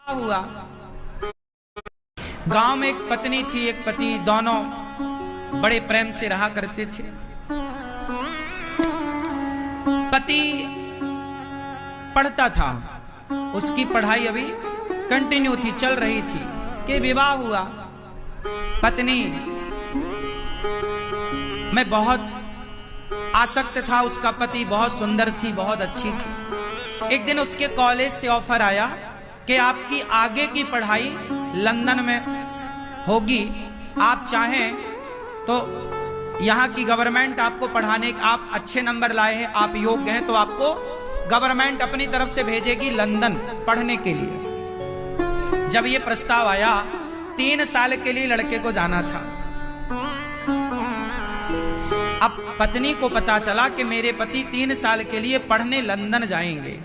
हुआ। गांव में एक पत्नी थी, एक पति, दोनों बड़े प्रेम से रहा करते थे। पति पढ़ता था, उसकी पढ़ाई अभी कंटिन्यू थी, चल रही थी कि विवाह हुआ। पत्नी में बहुत आसक्त था, उसका पति बहुत सुंदर थी, बहुत अच्छी थी। एक दिन उसके कॉलेज से ऑफर आया कि आपकी आगे की पढ़ाई लंदन में होगी, आप चाहें तो यहाँ की गवर्नमेंट आपको पढ़ाने, आप अच्छे नंबर लाए हैं, आप योग्य हैं, तो आपको गवर्नमेंट अपनी तरफ से भेजेगी लंदन पढ़ने के लिए। जब ये प्रस्ताव आया, 3 साल के लिए लड़के को जाना था। अब पत्नी को पता चला कि मेरे पति 3 साल के लिए पढ़ने लंदन जाएंगे।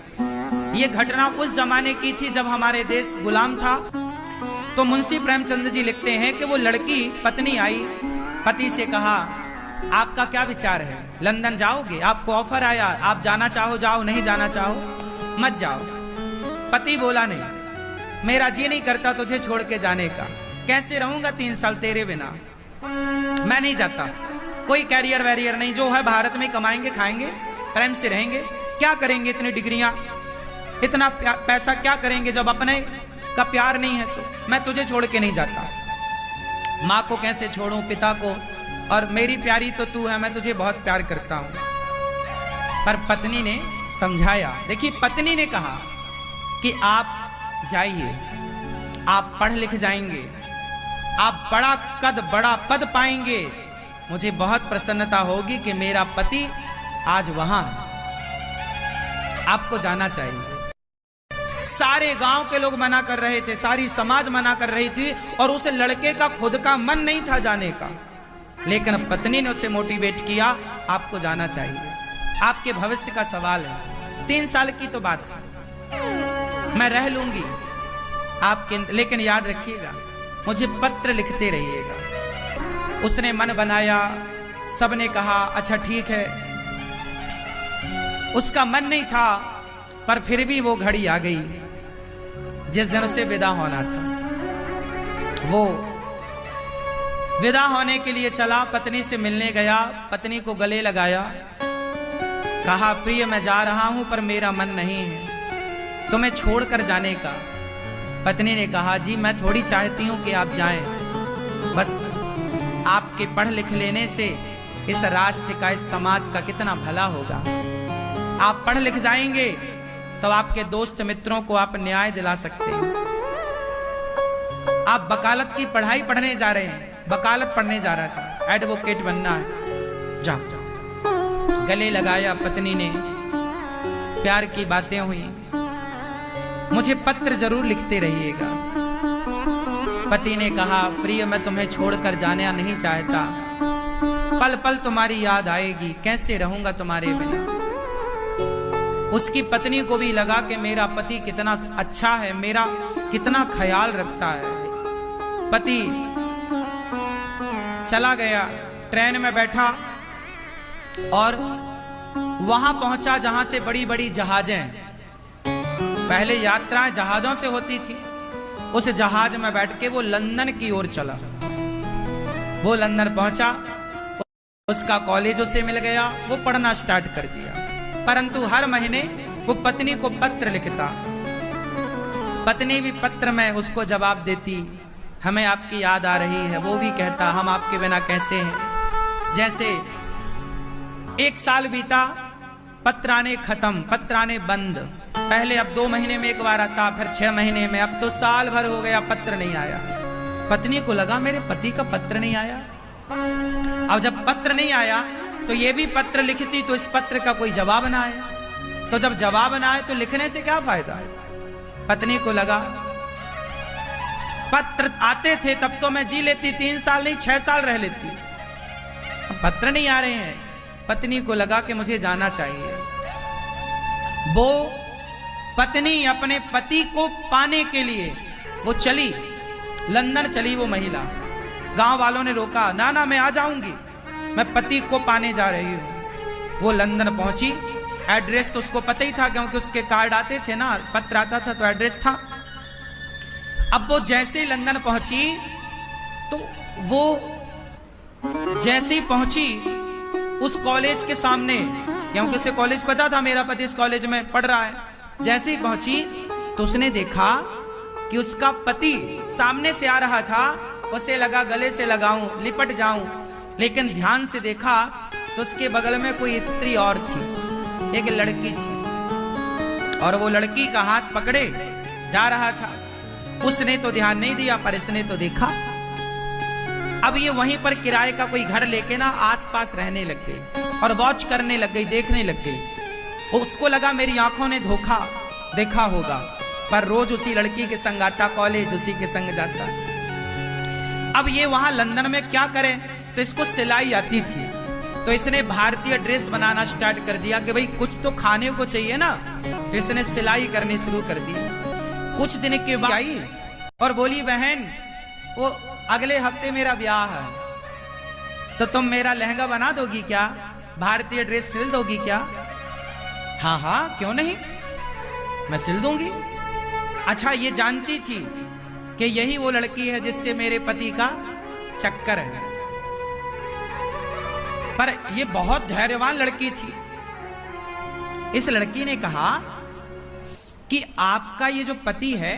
ये घटना उस जमाने की थी जब हमारे देश गुलाम था। तो मुंशी प्रेमचंद जी लिखते हैं कि वो लड़की, पत्नी आई, पति से कहा, आपका क्या विचार है, लंदन जाओगे? आपको ऑफर आया, आप जाना चाहो जाओ, नहीं जाना चाहो मत जाओ। पति बोला, नहीं, मेरा जी नहीं करता तुझे छोड़ के जाने का, कैसे रहूंगा 3 साल तेरे बिना, मैं नहीं जाता। कोई कैरियर वैरियर नहीं, जो है भारत में कमाएंगे, खाएंगे, प्रेम से रहेंगे, क्या करेंगे इतनी डिग्रियां, इतना पैसा क्या करेंगे जब अपने का प्यार नहीं है, तो मैं तुझे छोड़ के नहीं जाता। माँ को कैसे छोड़ूं, पिता को, और मेरी प्यारी तो तू है, मैं तुझे बहुत प्यार करता हूं। पर पत्नी ने समझाया। देखिए, पत्नी ने कहा कि आप जाइए, आप पढ़ लिख जाएंगे, आप बड़ा कद, बड़ा पद पाएंगे, मुझे बहुत प्रसन्नता होगी कि मेरा पति आज वहां है, आपको जाना चाहिए। सारे गांव के लोग मना कर रहे थे, सारी समाज मना कर रही थी, और उस लड़के का खुद का मन नहीं था जाने का, लेकिन पत्नी ने उसे मोटिवेट किया, आपको जाना चाहिए, आपके भविष्य का सवाल है, 3 साल की तो बात है, मैं रह लूंगी आपके, लेकिन याद रखिएगा मुझे पत्र लिखते रहिएगा। उसने मन बनाया, सबने कहा अच्छा ठीक है। उसका मन नहीं था, पर फिर भी वो घड़ी आ गई जिस दिन उसे विदा होना था। वो विदा होने के लिए चला, पत्नी से मिलने गया, पत्नी को गले लगाया, कहा, प्रिय मैं जा रहा हूं, पर मेरा मन नहीं है तुम्हें छोड़कर जाने का। पत्नी ने कहा, जी मैं थोड़ी चाहती हूं कि आप जाएं, बस आपके पढ़ लिख लेने से इस राष्ट्र का, इस समाज का कितना भला होगा। आप पढ़ लिख जाएंगे तो आपके दोस्त मित्रों को आप न्याय दिला सकते हैं। आप वकालत की पढ़ाई पढ़ने जा रहे हैं, वकालत पढ़ने जा रहा था, एडवोकेट बनना है, जाओ। गले लगाया पत्नी ने, प्यार की बातें हुई, मुझे पत्र जरूर लिखते रहिएगा। पति ने कहा, प्रिय मैं तुम्हें छोड़कर जाना नहीं चाहता, पल पल तुम्हारी याद आएगी, कैसे रहूंगा तुम्हारे बिना। उसकी पत्नी को भी लगा कि मेरा पति कितना अच्छा है, मेरा कितना ख्याल रखता है। पति चला गया, ट्रेन में बैठा और वहां पहुंचा जहां से बड़ी बड़ी जहाजें, पहले यात्राएं जहाजों से होती थी, उस जहाज में बैठ के वो लंदन की ओर चला। वो लंदन पहुंचा, उसका कॉलेज उसे मिल गया, वो पढ़ना स्टार्ट कर दिया। परंतु हर महीने वो पत्नी को पत्र लिखता, पत्नी भी पत्र में उसको जवाब देती, हमें आपकी याद आ रही है, वो भी कहता, हम आपके बिना कैसे हैं। जैसे 1 साल बीता, पत्र आने खत्म, पत्र आने बंद। पहले अब 2 महीने में एक बार आता, फिर 6 महीने में, अब तो साल भर हो गया, पत्र नहीं आया। पत्नी को लगा मेरे पति का पत्र नहीं आया। अब जब पत्र नहीं आया तो ये भी पत्र लिखती तो इस पत्र का कोई जवाब ना आए, तो जब जवाब ना आए तो लिखने से क्या फायदा है। पत्नी को लगा, पत्र आते थे तब तो मैं जी लेती, 3 साल नहीं 6 साल रह लेती, अब पत्र नहीं आ रहे हैं। पत्नी को लगा कि मुझे जाना चाहिए। वो पत्नी अपने पति को पाने के लिए वो चली, लंदन चली वो महिला। गांव वालों ने रोका, ना ना मैं आ जाऊंगी, मैं पति को पाने जा रही हूं। वो लंदन पहुंची, एड्रेस तो उसको पता ही था क्योंकि उसके कार्ड आते थे ना, पत्र आता था तो एड्रेस था। अब वो जैसे लंदन पहुंची तो वो जैसे ही पहुंची उस कॉलेज के सामने, क्योंकि उसे कॉलेज पता था मेरा पति इस कॉलेज में पढ़ रहा है, जैसे ही पहुंची तो उसने देखा कि उसका पति सामने से आ रहा था। उसे लगा गले से लगाऊं, लिपट जाऊं, लेकिन ध्यान से देखा तो उसके बगल में कोई स्त्री और थी, एक लड़की थी, और वो लड़की का हाथ पकड़े जा रहा था। उसने तो ध्यान नहीं दिया, पर इसने तो देखा। अब ये वहीं पर किराए का कोई घर लेके ना आसपास रहने लग गई और वॉच करने लग गई, देखने लग गई। उसको लगा मेरी आंखों ने धोखा देखा होगा, पर रोज उसी लड़की के संग आता, कॉलेज उसी के संग जाता। अब ये वहां लंदन में क्या करे, तो इसको सिलाई आती थी, तो इसने भारतीय ड्रेस बनाना स्टार्ट कर दिया कि भाई कुछ तो खाने को चाहिए ना, तो इसने सिलाई करनी शुरू कर दी। कुछ दिन के बाद आई और बोली, बहन वो अगले हफ्ते मेरा ब्याह है, तो तुम मेरा लहंगा बना दोगी क्या, भारतीय ड्रेस सिल दोगी क्या? हाँ हाँ क्यों नहीं, मैं सिल दूंगी। अच्छा, ये जानती थी कि यही वो लड़की है जिससे मेरे पति का चक्कर है, पर ये बहुत धैर्यवान लड़की थी। इस लड़की ने कहा कि आपका ये जो पति है,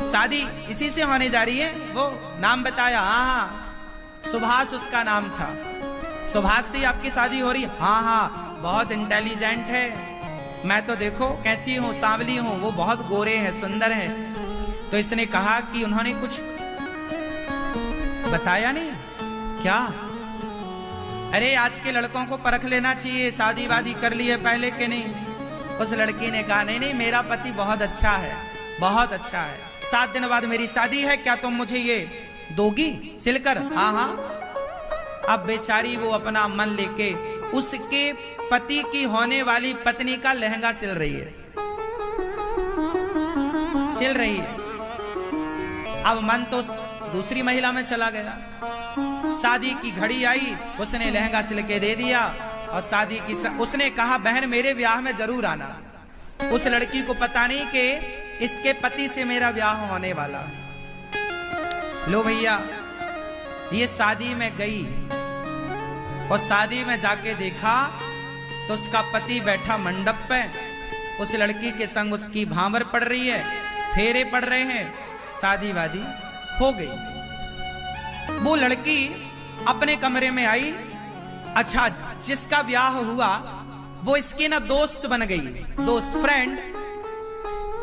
शादी इसी से होने जा रही है। वो नाम बताया, हाँ सुभाष उसका नाम था, सुभाष से आपकी शादी हो रही? हाँ हाँ, बहुत इंटेलिजेंट है, मैं तो देखो कैसी हूँ, सांवली हूँ, वो बहुत गोरे हैं, सुंदर हैं। तो इसने कहा कि उन्होंने कुछ बताया नहीं क्या? अरे आज के लड़कों को परख लेना चाहिए, शादी वादी कर ली है पहले के नहीं। उस लड़की ने कहा, नहीं नहीं, मेरा पति बहुत अच्छा है, बहुत अच्छा है, 7 दिन बाद मेरी शादी है, क्या तुम मुझे ये दोगी सिलकर? हाँ हाँ। अब बेचारी वो अपना मन लेके उसके पति की होने वाली पत्नी का लहंगा सिल रही है, सिल रही है। अब मन तो दूसरी महिला में चला गया। शादी की घड़ी आई, उसने लहंगा सिल के दे दिया और शादी की उसने कहा, बहन मेरे ब्याह में जरूर आना। उस लड़की को पता नहीं कि इसके पति से मेरा ब्याह होने वाला। लो भैया, ये शादी में गई और शादी में जाके देखा तो उसका पति बैठा मंडप पे, उस लड़की के संग उसकी भांवर पड़ रही है, फेरे पड़ रहे हैं, शादी वादी हो गई। वो लड़की अपने कमरे में आई। अच्छा, जिसका ब्याह हुआ वो इसकी ना दोस्त बन गई, दोस्त, फ्रेंड।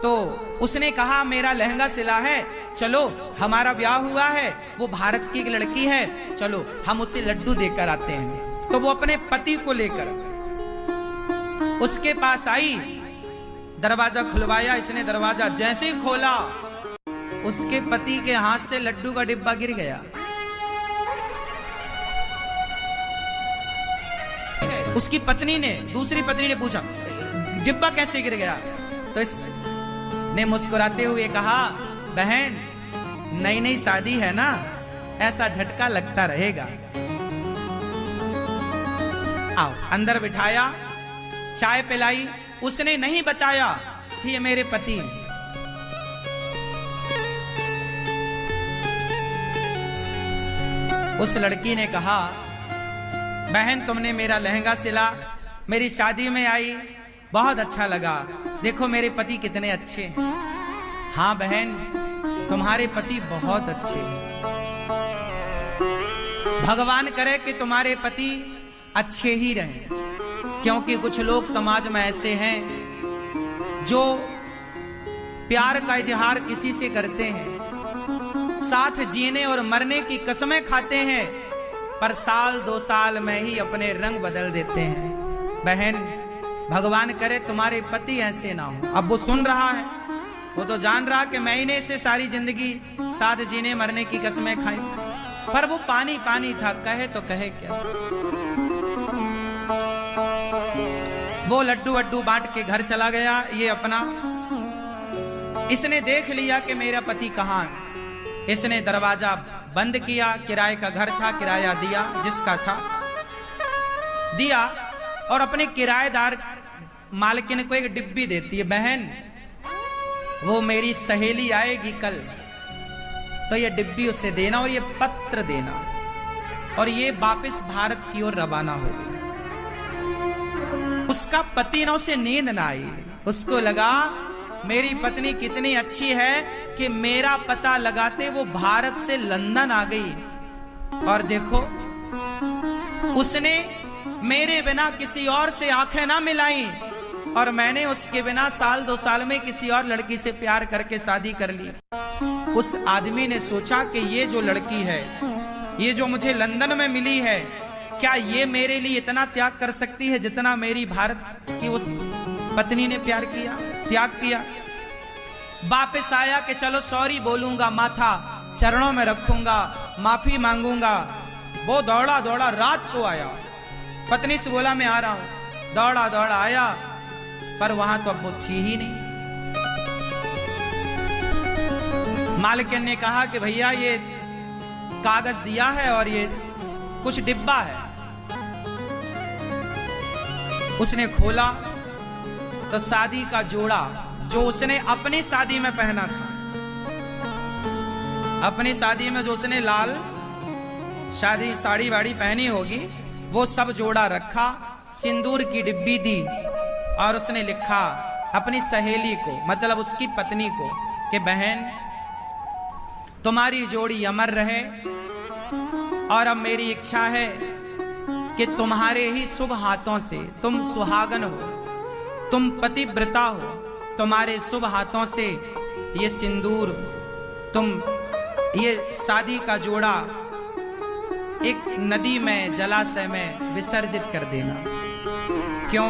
तो उसने कहा, मेरा लहंगा सिला है, चलो हमारा ब्याह हुआ है, वो भारत की एक लड़की है, चलो हम उसे लड्डू देकर आते हैं। तो वो अपने पति को लेकर उसके पास आई, दरवाजा खुलवाया इसने। दरवाजा जैसे ही खोला, उसके पति के हाथ से लड्डू का डिब्बा गिर गया। उसकी पत्नी ने, दूसरी पत्नी ने पूछा, डिब्बा कैसे गिर गया? तो इसने मुस्कुराते हुए कहा, बहन नई नई शादी है ना, ऐसा झटका लगता रहेगा। आओ, अंदर बिठाया, चाय पिलाई। उसने नहीं बताया कि ये मेरे पति। उस लड़की ने कहा, बहन तुमने मेरा लहंगा सिला, मेरी शादी में आई, बहुत अच्छा लगा, देखो मेरे पति कितने अच्छे हैं। हाँ बहन, तुम्हारे पति बहुत अच्छे हैं, भगवान करे कि तुम्हारे पति अच्छे ही रहें, क्योंकि कुछ लोग समाज में ऐसे हैं जो प्यार का इजहार किसी से करते हैं, साथ जीने और मरने की कसमें खाते हैं, पर साल 2 साल में ही अपने रंग बदल देते हैं। बहन भगवान करे तुम्हारे पति ऐसे ना हो। अब वो सुन रहा है, वो तो जान रहा कि मैंने से सारी जिंदगी साथ जीने मरने की कसमें खाई, पर वो पानी पानी था, कहे तो कहे क्या। वो लड्डू वड्डू बांट के घर चला गया। ये अपना, इसने देख लिया कि मेरा पति कहाँ है। इसने दरवाजा बंद किया, किराए का घर था, किराया दिया, जिसका था दिया, और अपने किराएदार मालकिन को एक डिब्बी देती है, बहन वो मेरी सहेली आएगी कल, तो ये डिब्बी उसे देना और ये पत्र देना, और ये वापस भारत की ओर रवाना हो गई। उसका पति ना उसे नींद ना आई, उसको लगा मेरी पत्नी कितनी अच्छी है कि मेरा पता लगाते वो भारत से लंदन आ गई, और देखो उसने मेरे बिना किसी और से आंखें ना मिलाई, और मैंने उसके बिना साल 2 साल में किसी और लड़की से प्यार करके शादी कर ली। उस आदमी ने सोचा कि ये जो लड़की है, ये जो मुझे लंदन में मिली है, क्या ये मेरे लिए इतना त्याग कर सकती है जितना मेरी भारत की उस पत्नी ने प्यार किया, त्याग किया। वापस आया कि चलो सॉरी बोलूंगा, माथा चरणों में रखूंगा, माफी मांगूंगा। वो दौड़ा दौड़ा रात को आया, पत्नी से बोला मैं आ रहा हूं, दौड़ा दौड़ा आया, पर वहां तो अब वो थी ही नहीं। मालकिन ने कहा कि भैया ये कागज दिया है और ये कुछ डिब्बा है। उसने खोला तो शादी का जोड़ा जो उसने अपनी शादी में पहना था, अपनी शादी में जो उसने लाल शादी साड़ी वाड़ी पहनी होगी, वो सब जोड़ा रखा, सिंदूर की डिब्बी दी, और उसने लिखा अपनी सहेली को, मतलब उसकी पत्नी को, कि बहन तुम्हारी जोड़ी अमर रहे, और अब मेरी इच्छा है कि तुम्हारे ही शुभ हाथों से, तुम सुहागन हो, तुम पतिव्रता हो, तुम्हारे शुभ हाथों से ये सिंदूर, तुम ये शादी का जोड़ा एक नदी में, जलाशय में विसर्जित कर देना। क्यों?